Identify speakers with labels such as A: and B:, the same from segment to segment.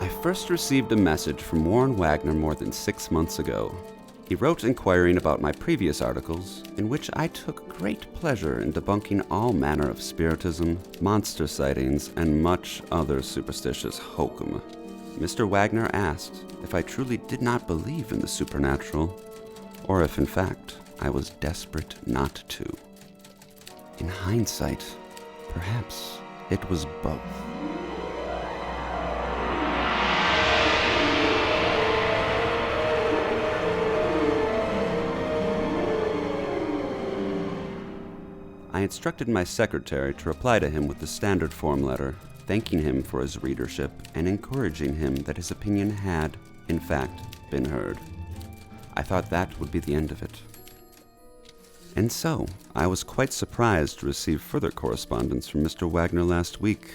A: I first received a message from Warren Wagner more than 6 months ago. He wrote inquiring about my previous articles, in which I took great pleasure in debunking all manner of spiritism, monster sightings, and much other superstitious hokum. Mr. Wagner asked if I truly did not believe in the supernatural, or if, in fact, I was desperate not to. In hindsight, perhaps it was both. I instructed my secretary to reply to him with the standard form letter, thanking him for his readership and encouraging him that his opinion had, in fact, been heard. I thought that would be the end of it. And so, I was quite surprised to receive further correspondence from Mr. Wagner last week,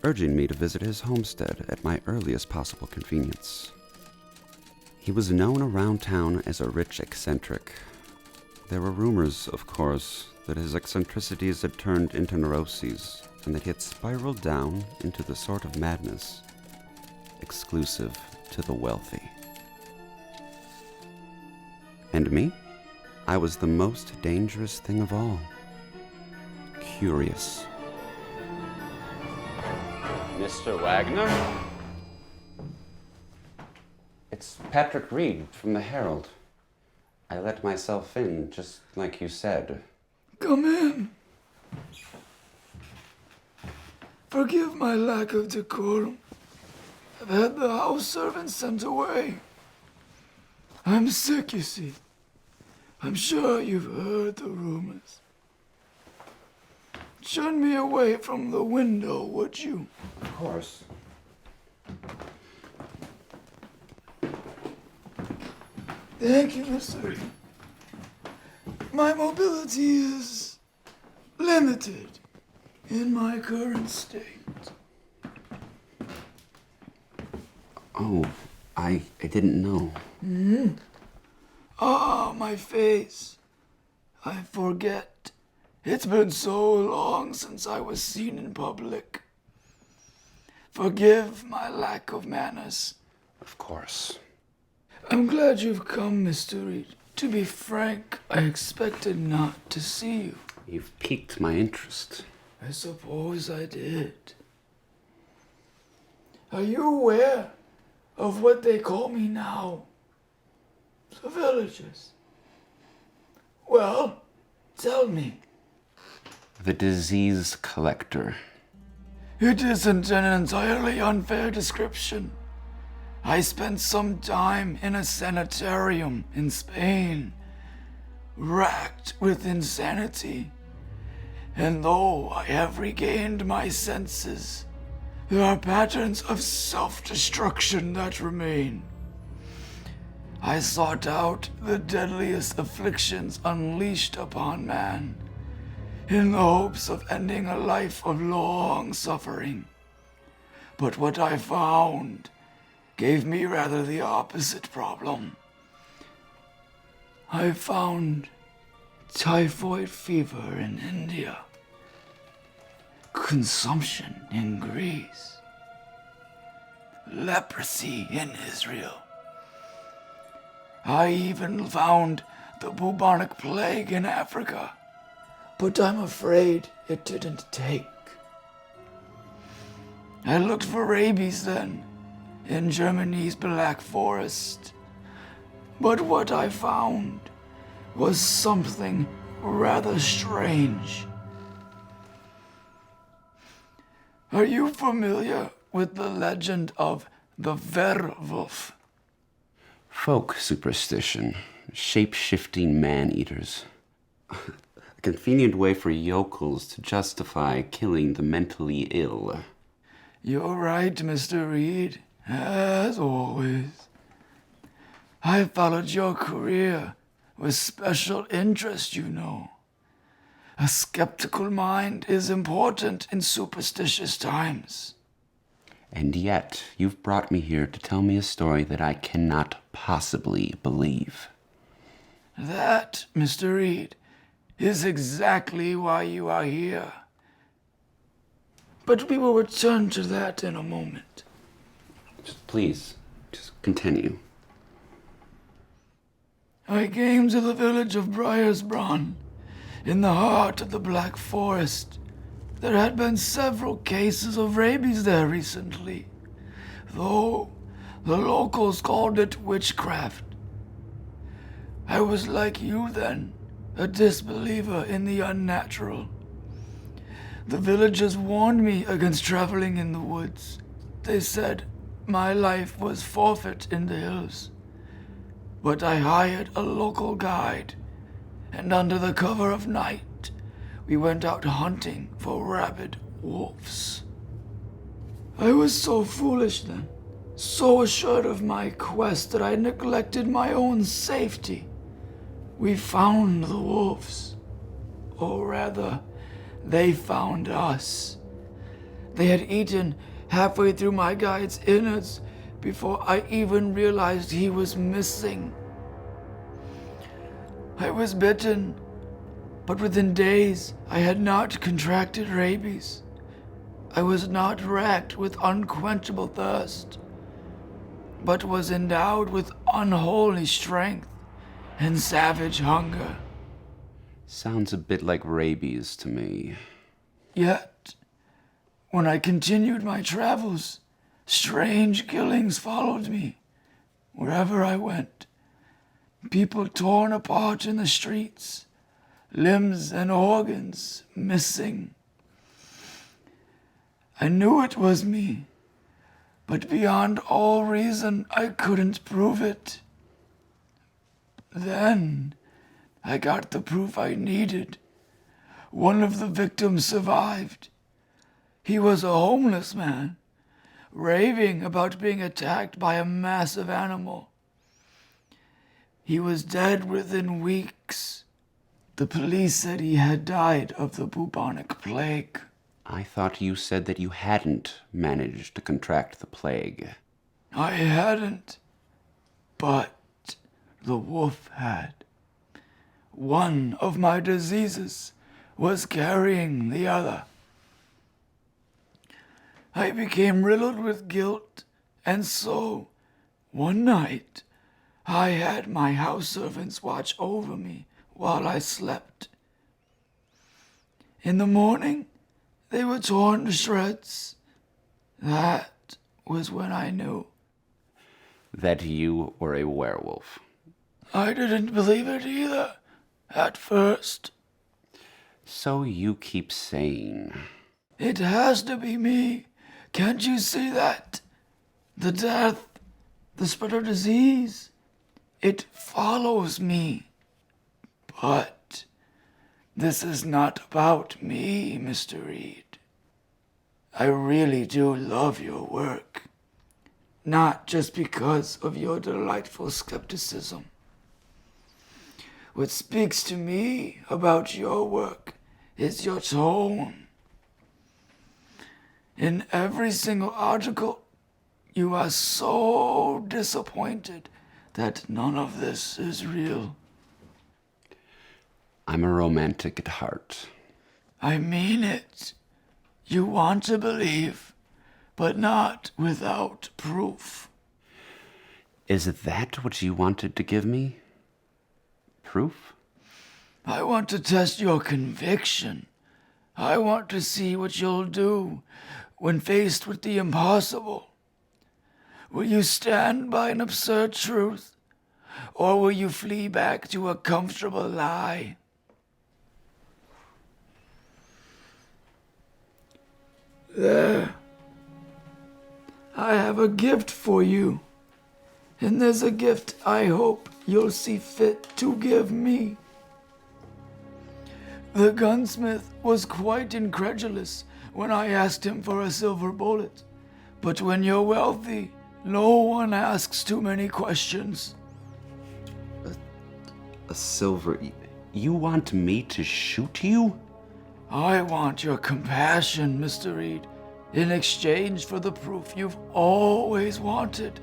A: urging me to visit his homestead at my earliest possible convenience. He was known around town as a rich eccentric. There were rumors, of course, that his eccentricities had turned into neuroses, and that he had spiraled down into the sort of madness exclusive to the wealthy. And me? I was the most dangerous thing of all. Curious. Mr. Wagner? It's Patrick Reed from the Herald. I let myself in, just like you said.
B: Come in. Forgive my lack of decorum. I've had the house servants sent away. I'm sick, you see. I'm sure you've heard the rumors. Turn me away from the window, would you?
A: Of course.
B: Thank you, Mr. Reed. My mobility is limited in my current state.
A: Oh, I didn't know.
B: Ah, my face. I forget. It's been so long since I was seen in public. Forgive my lack of manners.
A: Of course.
B: I'm glad you've come, Mr. Reed. To be frank, I expected not to see you.
A: You've piqued my interest.
B: I suppose I did. Are you aware of what they call me now? The villagers. Well, tell me.
A: The disease collector.
B: It isn't an entirely unfair description. I spent some time in a sanitarium in Spain, racked with insanity. And though I have regained my senses, there are patterns of self-destruction that remain. I sought out the deadliest afflictions unleashed upon man, in the hopes of ending a life of long suffering. But what I found gave me rather the opposite problem. I found typhoid fever in India, consumption in Greece, leprosy in Israel. I even found the bubonic plague in Africa, but I'm afraid it didn't take. I looked for rabies then, in Germany's Black Forest. But what I found was something rather strange. Are you familiar with the legend of the werewolf?
A: Folk superstition. Shape-shifting man-eaters. A convenient way for yokels to justify killing the mentally ill.
B: You're right, Mr. Reed. As always. I followed your career with special interest, you know. A skeptical mind is important in superstitious times.
A: And yet, you've brought me here to tell me a story that I cannot possibly believe.
B: That, Mr. Reed, is exactly why you are here. But we will return to that in a moment.
A: Please, just continue.
B: I came to the village of Briersbron, in the heart of the Black Forest. There had been several cases of rabies there recently, though the locals called it witchcraft. I was like you then, a disbeliever in the unnatural. The villagers warned me against traveling in the woods. They said my life was forfeit in the hills. But I hired a local guide, and under the cover of night, we went out hunting for rabid wolves. I was so foolish then, so assured of my quest that I neglected my own safety. We found the wolves, or rather, they found us. They had eaten halfway through my guide's innards before I even realized he was missing. I was bitten, but within days I had not contracted rabies. I was not racked with unquenchable thirst, but was endowed with unholy strength and savage hunger.
A: Sounds a bit like rabies to me.
B: Yet, when I continued my travels, strange killings followed me wherever I went. People torn apart in the streets, limbs and organs missing. I knew it was me, but beyond all reason, I couldn't prove it. Then, I got the proof I needed. One of the victims survived. He was a homeless man, raving about being attacked by a massive animal. He was dead within weeks. The police said he had died of the bubonic plague.
A: I thought you said that you hadn't managed to contract the plague.
B: I hadn't, but the wolf had. One of my diseases was carrying the other. I became riddled with guilt, and so, one night, I had my house servants watch over me while I slept. In the morning, they were torn to shreds. That was when I knew.
A: That you were a werewolf.
B: I didn't believe it either, at first.
A: So you keep saying.
B: It has to be me. Can't you see that? The death, the spread of disease, it follows me. But this is not about me, Mr. Reed. I really do love your work. Not just because of your delightful skepticism. What speaks to me about your work is your tone. In every single article, you are so disappointed that none of this is real.
A: I'm a romantic at heart.
B: I mean it. You want to believe, but not without proof.
A: Is that what you wanted to give me? Proof?
B: I want to test your conviction. I want to see what you'll do when faced with the impossible. Will you stand by an absurd truth, or will you flee back to a comfortable lie? There. I have a gift for you, and there's a gift I hope you'll see fit to give me. The gunsmith was quite incredulous when I asked him for a silver bullet, but when you're wealthy, no one asks too many questions.
A: A silver... You want me to shoot you?
B: I want your compassion, Mr. Reed, in exchange for the proof you've always wanted.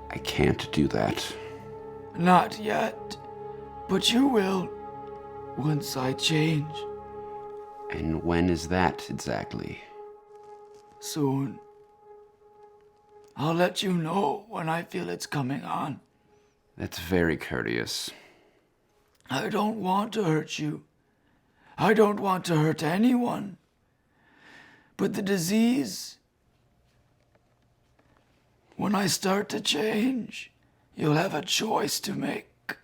A: I can't do that.
B: Not yet, but you will, once I change.
A: And when is that exactly?
B: Soon. I'll let you know when I feel it's coming on.
A: That's very courteous.
B: I don't want to hurt you. I don't want to hurt anyone. But the disease, when I start to change, you'll have a choice to make.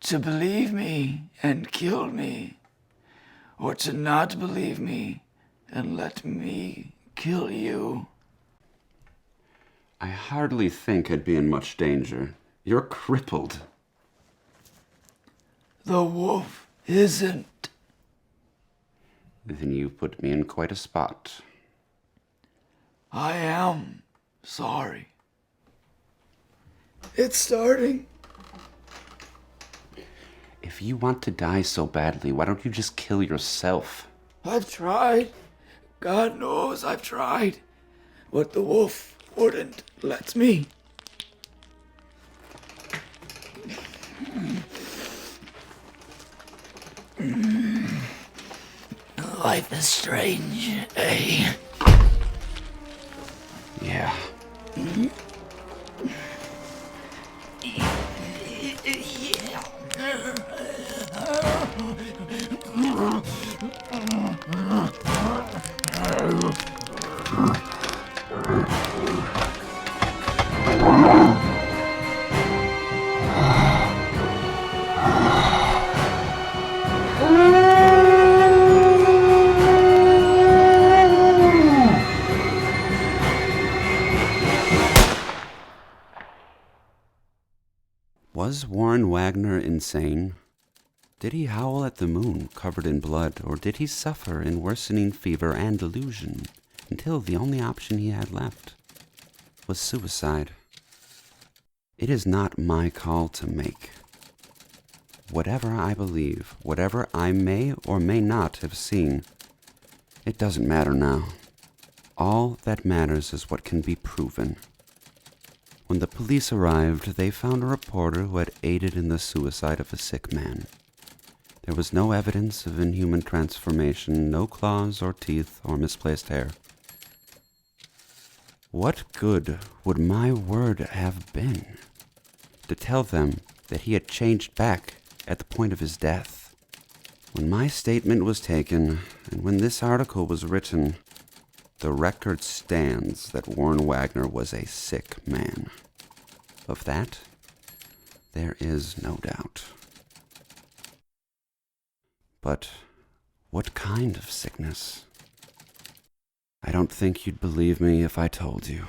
B: To believe me and kill me, or to not believe me and let me kill you.
A: I hardly think I'd be in much danger. You're crippled.
B: The wolf isn't.
A: Then you put me in quite a spot.
B: I am sorry. It's starting.
A: If you want to die so badly, why don't you just kill yourself?
B: I've tried. God knows I've tried. But the wolf wouldn't let me. Life is strange, eh?
A: Yeah. Was Warren Wagner insane? Did he howl at the moon, covered in blood, or did he suffer in worsening fever and delusion until the only option he had left was suicide? It is not my call to make. Whatever I believe, whatever I may or may not have seen, it doesn't matter now. All that matters is what can be proven. When the police arrived, they found a reporter who had aided in the suicide of a sick man. There was no evidence of inhuman transformation, no claws or teeth or misplaced hair. What good would my word have been? To tell them that he had changed back at the point of his death. When my statement was taken, and when this article was written, the record stands that Warren Wagner was a sick man. Of that, there is no doubt. But what kind of sickness? I don't think you'd believe me if I told you.